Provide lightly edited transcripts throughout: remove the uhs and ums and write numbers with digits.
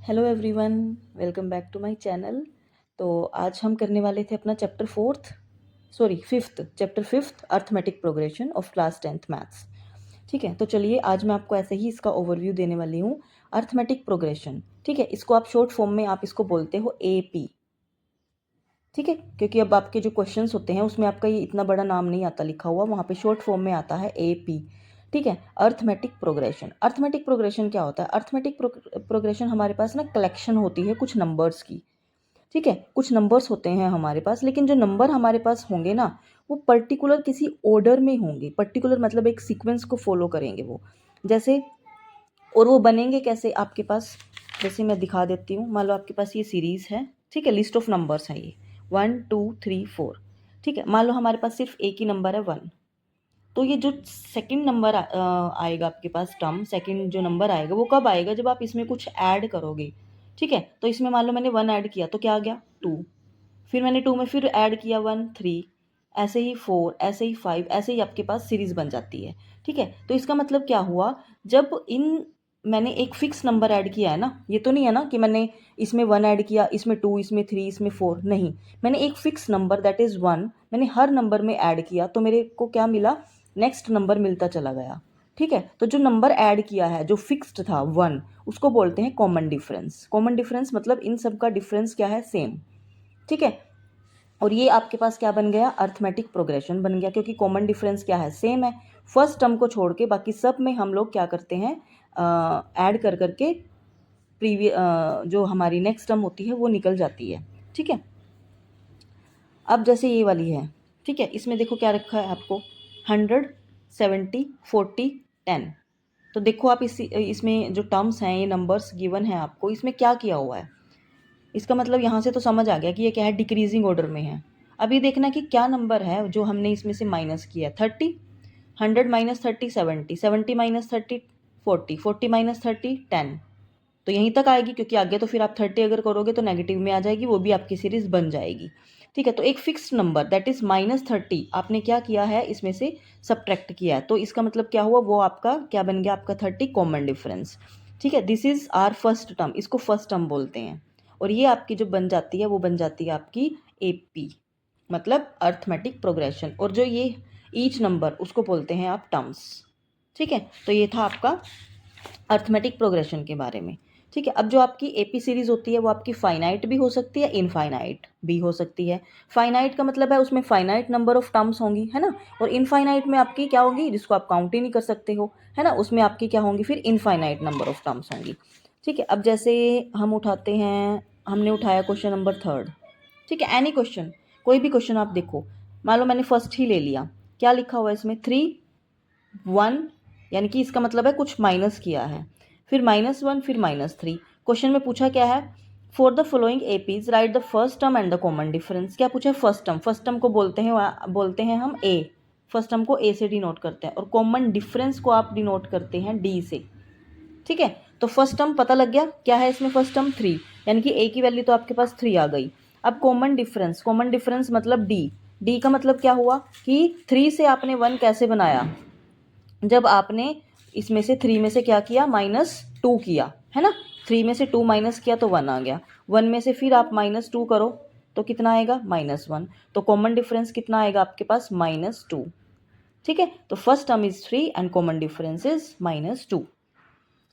Hello everyone, welcome back to my channel. तो आज हम करने वाले थे अपना chapter fifth arithmetic progression of class 10th maths. ठीक है, तो चलिए आज मैं आपको ऐसे ही इसका ओवरव्यू देने वाली हूँ। अर्थमेटिक प्रोग्रेशन, ठीक है, इसको आप शॉर्ट फॉर्म में आप इसको बोलते हो AP। ठीक है, क्योंकि अब आपके जो क्वेश्चंस होते हैं उसमें आपका ये इतना बड़ा नाम नहीं आता लिखा हुआ, वहाँ पे शॉर्ट फॉर्म में आता है AP। ठीक है, अर्थमेटिक प्रोग्रेशन। अर्थमेटिक प्रोग्रेशन क्या होता है? अर्थमेटिक प्रोग्रेशन हमारे पास ना कलेक्शन होती है कुछ नंबर्स की। ठीक है, कुछ नंबर्स होते हैं हमारे पास, लेकिन जो नंबर हमारे पास होंगे ना वो पर्टिकुलर किसी ऑर्डर में होंगे। पर्टिकुलर मतलब एक सीक्वेंस को फॉलो करेंगे वो, जैसे। और वो बनेंगे कैसे आपके पास? जैसे मैं दिखा देती हूँ। मान लो आपके पास ये सीरीज़ है, ठीक है, लिस्ट ऑफ नंबर्स है ये 1 2 3 4। ठीक है, मान लो हमारे पास सिर्फ एक ही नंबर है 1। तो ये जो सेकंड नंबर आएगा आपके पास, टर्म सेकंड जो नंबर आएगा वो कब आएगा? जब आप इसमें कुछ ऐड करोगे। ठीक है, तो इसमें मान लो मैंने 1 ऐड किया तो क्या आ गया? 2। फिर मैंने 2 में फिर ऐड किया 1 3, ऐसे ही 4, ऐसे ही 5, ऐसे ही आपके पास सीरीज बन जाती है। ठीक है, तो इसका मतलब क्या हुआ? जब इन मैंने एक फिक्स नंबर ऐड किया है ना, ये तो नहीं है ना कि मैंने इसमें 1 ऐड किया, इसमें 2, इसमें 3, इसमें 4, नहीं। मैंने एक फिक्स नंबर दैट इज़ 1 मैंने हर नंबर में ऐड किया, तो मेरे को क्या मिला? नेक्स्ट नंबर मिलता चला गया। ठीक है, तो जो नंबर ऐड किया है जो फिक्स्ड था 1, उसको बोलते हैं कॉमन डिफरेंस। कॉमन डिफरेंस मतलब इन सब का डिफरेंस क्या है? सेम। ठीक है, और ये आपके पास क्या बन गया? अर्थमेटिक प्रोग्रेशन बन गया, क्योंकि कॉमन डिफरेंस क्या है? सेम है। फर्स्ट टर्म को छोड़ के बाकी सब में हम लोग क्या करते हैं? ऐड कर करके जो हमारी नेक्स्ट टर्म होती है वो निकल जाती है। ठीक है, अब जैसे ये वाली है, ठीक है, इसमें देखो क्या रखा है आपको? 100 70 40 10। तो देखो आप इसमें जो टर्म्स हैं, ये नंबर्स गिवन है आपको, इसमें क्या किया हुआ है? इसका मतलब यहाँ से तो समझ आ गया कि ये क्या है? डिक्रीजिंग ऑर्डर में है। अब ये देखना कि क्या नंबर है जो हमने इसमें से माइनस किया। 30, 100 माइनस 30 70, 70 माइनस 30 40, 40 माइनस 30 10। तो यहीं तक आएगी, क्योंकि आगे तो फिर आप 30 अगर करोगे तो नेगेटिव में आ जाएगी, वो भी आपकी सीरीज बन जाएगी। ठीक है, तो एक फिक्स्ड नंबर दैट इज -30 आपने क्या किया है? इसमें से सब्ट्रैक्ट किया है, तो इसका मतलब क्या हुआ? वो आपका क्या बन गया? आपका 30 कॉमन डिफरेंस। ठीक है, this is our first term, इसको फर्स्ट टर्म बोलते हैं। और ये आपकी जो बन जाती है वो बन जाती है आपकी AP, मतलब अर्थमेटिक प्रोग्रेशन। और जो ये ईच नंबर उसको बोलते हैं आप टर्म्स। ठीक है, तो ये था आपका अर्थमेटिक प्रोग्रेशन के बारे में। ठीक है, अब जो आपकी AP सीरीज होती है वो आपकी फाइनाइट भी हो सकती है, इनफाइनाइट भी हो सकती है। फाइनाइट का मतलब है उसमें फाइनाइट नंबर ऑफ टर्म्स होंगी, है ना। और इनफाइनाइट में आपकी क्या होगी? जिसको आप काउंट ही नहीं कर सकते हो, है ना, उसमें आपकी क्या होंगी? फिर इनफाइनाइट नंबर ऑफ टर्म्स होंगी। ठीक है, अब जैसे हम उठाते हैं, हमने उठाया क्वेश्चन नंबर 3। ठीक है, एनी क्वेश्चन, कोई भी क्वेश्चन आप देखो। मान लो मैंने फर्स्ट ही ले लिया, क्या लिखा हुआ है इसमें? 3 1, यानी कि इसका मतलब है कुछ माइनस किया है। फिर -1, फिर -3। क्वेश्चन में पूछा क्या है? For the following APs right the first term and the common difference. क्या पूछा है? First term. फर्स्ट टर्म को बोलते हैं हम A। फर्स्ट टर्म को A से डिनोट करते हैं, और कॉमन डिफरेंस को आप डिनोट करते हैं D से। ठीक है, तो फर्स्ट टर्म पता लग गया क्या है इसमें? फर्स्ट टर्म 3, यानी कि A की वैल्यू तो आपके पास 3 आ गई। अब कॉमन डिफरेंस, कॉमन डिफरेंस मतलब D। D का मतलब क्या हुआ कि 3 से आपने 1 कैसे बनाया? जब आपने इसमें से 3 में से क्या किया? -2 किया, है ना। 3 में से 2 माइनस किया तो 1 आ गया। 1 में से फिर आप -2 करो तो कितना आएगा? -1। तो कॉमन डिफरेंस कितना आएगा आपके पास? -2। ठीक है, तो first term is 3 and common difference is -2।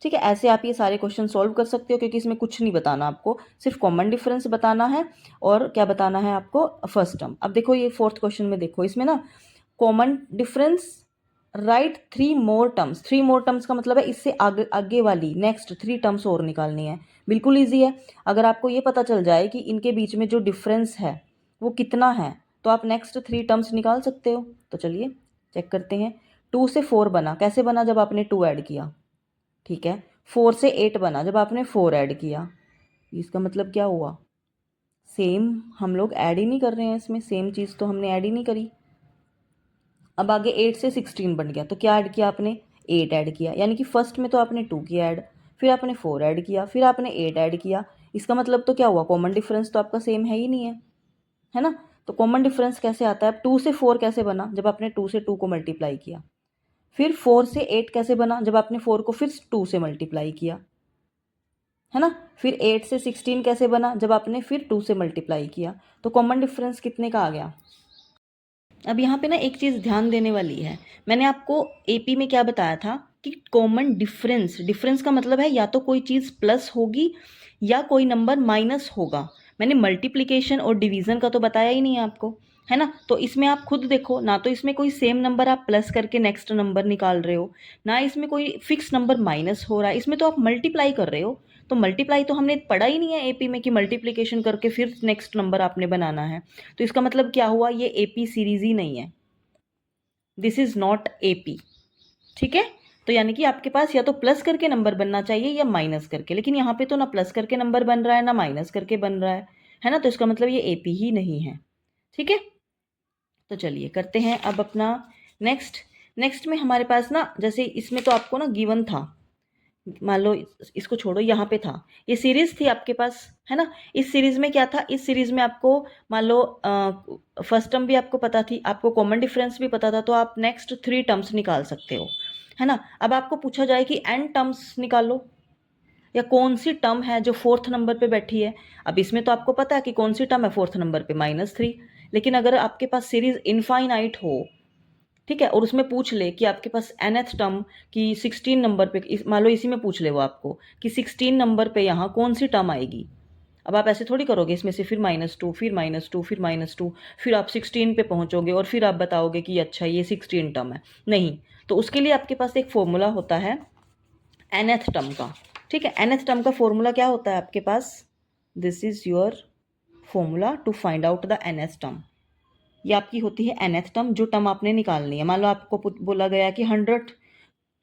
ठीक है, ऐसे आप ये सारे क्वेश्चन सॉल्व कर सकते हो, क्योंकि इसमें कुछ नहीं बताना आपको, सिर्फ कॉमन डिफरेंस बताना है और क्या बताना है आपको? First term. अब देखो ये फोर्थ क्वेश्चन में देखो, इसमें ना कॉमन डिफरेंस राइट 3 मोर टर्म्स। 3 मोर टर्म्स का मतलब है इससे आगे आगे वाली नेक्स्ट 3 टर्म्स और निकालनी है। बिल्कुल ईजी है। अगर आपको ये पता चल जाए कि इनके बीच में जो डिफरेंस है वो कितना है, तो आप नेक्स्ट 3 टर्म्स निकाल सकते हो। तो चलिए चेक करते हैं। 2 से 4 बना, कैसे बना? जब आपने 2 ऐड किया। ठीक है, 4 से 8 बना जब आपने 4 ऐड किया। इसका मतलब क्या हुआ? सेम हम लोग ऐड ही नहीं कर रहे हैं इसमें, सेम चीज़ तो हमने ऐड ही नहीं करी। अब आगे 8 से 16 बन गया, तो क्या ऐड किया आपने? 8 ऐड किया, यानी कि फर्स्ट में तो आपने 2 किया ऐड, फिर आपने 4 ऐड किया, फिर आपने 8 ऐड किया। इसका मतलब तो क्या हुआ? कॉमन डिफरेंस तो आपका सेम है ही नहीं है ना। तो कॉमन डिफरेंस कैसे आता है? अब 2 से 4 कैसे बना? जब आपने 2 से 2 को मल्टीप्लाई किया। फिर 4 से 8 कैसे बना? जब आपने 4 को फिर 2 से मल्टीप्लाई किया, है ना। फिर 8 से 16 कैसे बना, जब आपने फिर 2 से मल्टीप्लाई किया, तो कॉमन डिफरेंस कितने का आ गया। अब यहाँ पे ना एक चीज़ ध्यान देने वाली है, मैंने आपको एपी में क्या बताया था कि कॉमन डिफरेंस, डिफरेंस का मतलब है या तो कोई चीज़ प्लस होगी या कोई नंबर माइनस होगा। मैंने मल्टीप्लिकेशन और डिवीज़न का तो बताया ही नहीं है आपको, है ना। तो इसमें आप खुद देखो ना, तो इसमें कोई सेम नंबर आप प्लस करके नेक्स्ट नंबर निकाल रहे हो, ना इसमें कोई फिक्स नंबर माइनस हो रहा है, इसमें तो आप मल्टीप्लाई कर रहे हो। तो मल्टीप्लाई तो हमने पढ़ा ही नहीं है एपी में कि मल्टीप्लिकेशन करके फिर नेक्स्ट नंबर आपने बनाना है। तो इसका मतलब क्या हुआ, ये एपी सीरीज ही नहीं है, दिस इज नॉट एपी। ठीक है, तो यानी कि आपके पास या तो प्लस करके नंबर बनना चाहिए या माइनस करके, लेकिन यहाँ पे तो ना प्लस करके नंबर बन रहा है ना माइनस करके बन रहा है ना। तो इसका मतलब ये एपी ही नहीं है। ठीक है, तो चलिए करते हैं अब अपना नेक्स्ट में हमारे पास ना, जैसे इसमें तो आपको ना गिवन था, मान लो इसको छोड़ो, यहाँ पे था, ये सीरीज थी आपके पास, है ना। इस सीरीज में क्या था, इस सीरीज में आपको मान लो फर्स्ट टर्म भी आपको पता थी, आपको कॉमन डिफरेंस भी पता था, तो आप नेक्स्ट 3 टर्म्स निकाल सकते हो, है ना। अब आपको पूछा जाए कि n टर्म्स निकालो, या कौन सी टर्म है जो 4th नंबर पे बैठी है। अब इसमें तो आपको पता है कि कौन सी टर्म है 4th नंबर पे, -3। लेकिन अगर आपके पास सीरीज इनफाइनाइट हो, ठीक है, और उसमें पूछ ले कि आपके पास nth टर्म की 16 नंबर पे, मान लो इसी में पूछ ले वो आपको कि 16 नंबर पे यहाँ कौन सी टर्म आएगी। अब आप ऐसे थोड़ी करोगे, इसमें से फिर -2 फिर -2 फिर -2, फिर आप 16 पे पहुँचोगे और फिर आप बताओगे कि अच्छा ये 16 टर्म है, नहीं। तो उसके लिए आपके पास एक फॉर्मूला होता है nth टर्म का। ठीक है, nth टर्म का फॉर्मूला क्या होता है आपके पास, this is your formula to find out the nth term. ये आपकी होती है nth टर्म, जो टर्म आपने निकालनी है। मान लो आपको बोला गया कि 100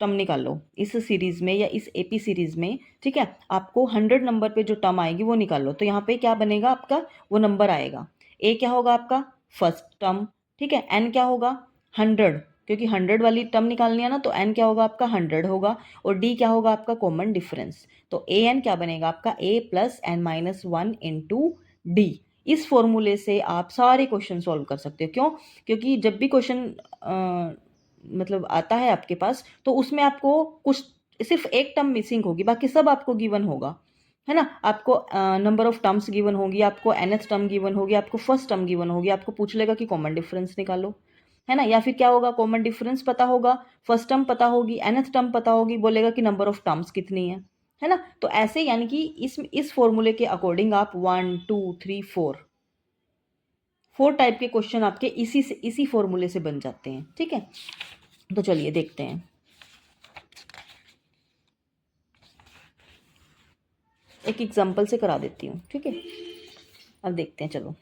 टर्म निकालो इस सीरीज में या इस एपी सीरीज में, ठीक है, आपको 100 नंबर पे जो टर्म आएगी वो निकालो। तो यहाँ पे क्या बनेगा आपका, वो नंबर आएगा। ए क्या होगा आपका फर्स्ट टर्म, ठीक है, एन क्या होगा 100, क्योंकि 100 वाली टर्म निकालनी है ना, तो एन क्या होगा आपका 100 होगा, और डी क्या होगा आपका कॉमन डिफरेंस। तो ए एन क्या बनेगा आपका a plus n minus 1 into d. इस फॉर्मूले से आप सारे क्वेश्चन सॉल्व कर सकते हो। क्यों, क्योंकि जब भी क्वेश्चन मतलब आता है आपके पास, तो उसमें आपको कुछ सिर्फ एक टर्म मिसिंग होगी, बाकी सब आपको गिवन होगा, है ना। आपको नंबर ऑफ टर्म्स गिवन होगी, आपको nth टर्म गिवन होगी, आपको फर्स्ट टर्म गिवन होगी, आपको पूछ लेगा कि कॉमन डिफरेंस निकालो, है ना। या फिर क्या होगा, कॉमन डिफरेंस पता होगा, फर्स्ट टर्म पता होगी, nth टर्म पता होगी, बोलेगा कि नंबर ऑफ टर्म्स कितनी है ना। तो ऐसे यानी कि इस फॉर्मूले के अकॉर्डिंग आप 1 2 3 4 टाइप के क्वेश्चन आपके इसी फॉर्मूले से बन जाते हैं। ठीक है, तो चलिए देखते हैं, एक एग्जांपल से करा देती हूँ। ठीक है, अब देखते हैं, चलो।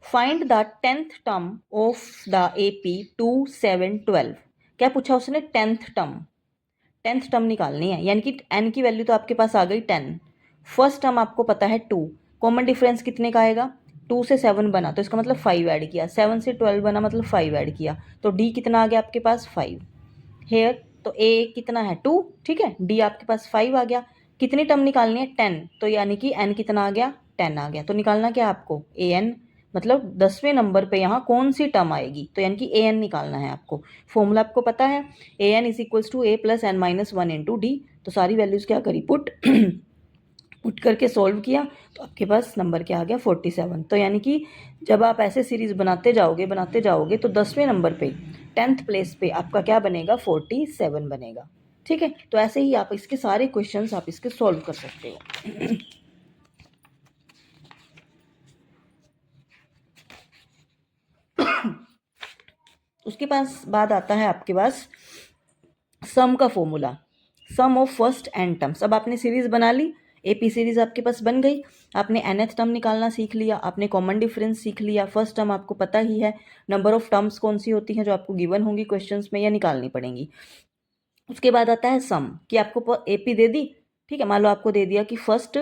Find the 10th term of the AP 2 7 12। क्या पूछा उसने, 10th टर्म निकालनी है, यानी कि n की वैल्यू तो आपके पास आ गई 10, फर्स्ट टर्म आपको पता है 2, कॉमन डिफरेंस कितने का आएगा, 2 से 7 बना तो इसका मतलब 5 ऐड किया, 7 से 12 बना मतलब 5 ऐड किया, तो d कितना आ गया आपके पास 5 हेयर। तो a कितना है 2, ठीक है, d आपके पास 5 आ गया। कितनी टर्म निकालनी है 10, तो यानी कि n कितना आ गया 10 आ गया। तो निकालना क्या आपको a n, मतलब 10वें नंबर पे यहाँ कौन सी टर्म आएगी, तो यानी कि a n निकालना है आपको। फॉर्मूला आपको पता है, a n is equals to a plus n minus 1 into d. तो सारी वैल्यूज़ क्या करी, पुट करके सॉल्व किया, तो आपके पास नंबर क्या आ गया 47। तो यानी कि जब आप ऐसे सीरीज बनाते जाओगे तो 10वें नंबर पे 10th प्लेस पे आपका क्या बनेगा 47 बनेगा। ठीक है, तो ऐसे ही आप इसके सारे क्वेश्चंस आप इसके सॉल्व कर सकते हो। उसके पास बाद आता है आपके पास सम का formula, sum of first n terms. अब आपने सीरीज बना ली, एपी सीरीज आपके पास बन गई, आपने nth टर्म निकालना सीख लिया, आपने कॉमन डिफरेंस सीख लिया, फर्स्ट टर्म आपको पता ही है, नंबर ऑफ टर्म्स कौन सी होती हैं जो आपको गिवन होंगी क्वेश्चंस में या निकालनी पड़ेंगी। उसके बाद आता है सम, कि आपको एपी दे दी, ठीक है, मान लो आपको दे दिया कि फर्स्ट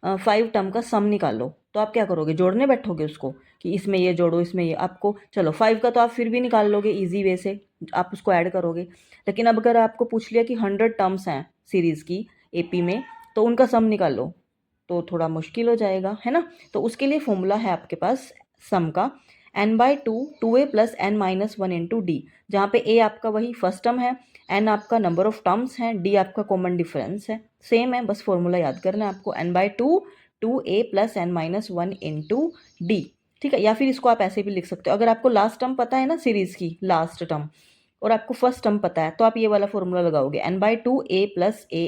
5 टर्म का सम निकालो, तो आप क्या करोगे, जोड़ने बैठोगे उसको कि इसमें ये जोड़ो इसमें ये, आपको चलो 5 का तो आप फिर भी निकाल लोगे ईजी वे से, आप उसको ऐड करोगे। लेकिन अब अगर आपको पूछ लिया कि 100 टर्म्स हैं सीरीज़ की एपी में, तो उनका सम निकालो, तो थोड़ा मुश्किल हो जाएगा, है ना। तो उसके लिए फॉर्मूला है आपके पास सम का, n/2 2a plus n minus 1 into D, जहाँ पे a आपका वही फर्स्ट टर्म है, n आपका नंबर ऑफ टर्म्स है, d आपका कॉमन डिफरेंस है, सेम है, बस फॉर्मूला याद करना है आपको, n/2 2a plus n minus 1 into D. ठीक है, या फिर इसको आप ऐसे भी लिख सकते हो, अगर आपको लास्ट टर्म पता है ना सीरीज की लास्ट टर्म, और आपको फर्स्ट टर्म पता है, तो आप ये वाला फॉर्मूला लगाओगे, n/2 a plus A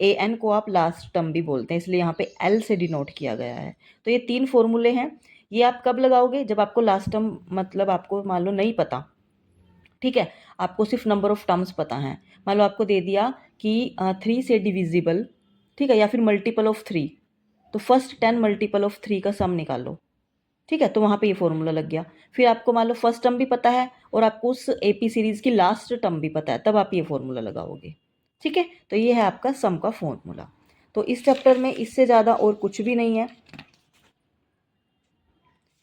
N को आप लास्ट टर्म भी बोलते हैं, इसलिए यहाँ पे एल से डिनोट किया गया है। तो ये 3 फॉर्मूले हैं, ये आप कब लगाओगे, जब आपको लास्ट टर्म मतलब आपको मान लो नहीं पता, ठीक है, आपको सिर्फ नंबर ऑफ टर्म्स पता है, मान लो आपको दे दिया कि 3 से डिविजिबल, ठीक है, या फिर मल्टीपल ऑफ 3, तो फर्स्ट 10 मल्टीपल ऑफ 3 का सम निकालो, ठीक है, तो वहाँ पे ये फॉर्मूला लग गया। फिर आपको मान लो फर्स्ट टर्म भी पता है और आपको उस एपी सीरीज की लास्ट टर्म भी पता है, तब आप ये फॉर्मूला लगाओगे। ठीक है, तो ये है आपका सम का फॉर्मूला। तो इस चैप्टर में इससे ज़्यादा और कुछ भी नहीं है,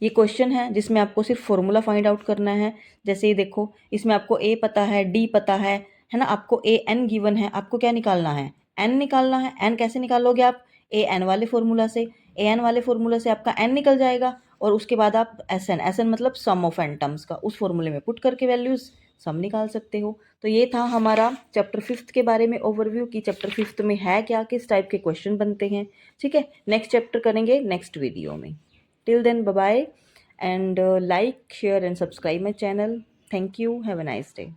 ये क्वेश्चन है जिसमें आपको सिर्फ फॉर्मूला फाइंड आउट करना है। जैसे ये देखो, इसमें आपको ए पता है, डी पता है ना, आपको ए एन गिवन है, आपको क्या निकालना है, एन निकालना है। एन कैसे निकालोगे आप, ए एन वाले फॉर्मूला से, ए एन वाले फॉर्मूला से आपका एन निकल जाएगा, और उसके बाद आप एस एन, एस एन मतलब सम ऑफ एन टर्म्स का, उस फॉर्मूले में पुट करके वैल्यूज सम निकाल सकते हो। तो ये था हमारा चैप्टर 5 के बारे में ओवरव्यू कि चैप्टर 5 में है क्या, किस टाइप के क्वेश्चन बनते हैं। ठीक है, नेक्स्ट चैप्टर करेंगे नेक्स्ट वीडियो में। Till then, bye bye, and like, share, and subscribe my channel. Thank you. Have a nice day.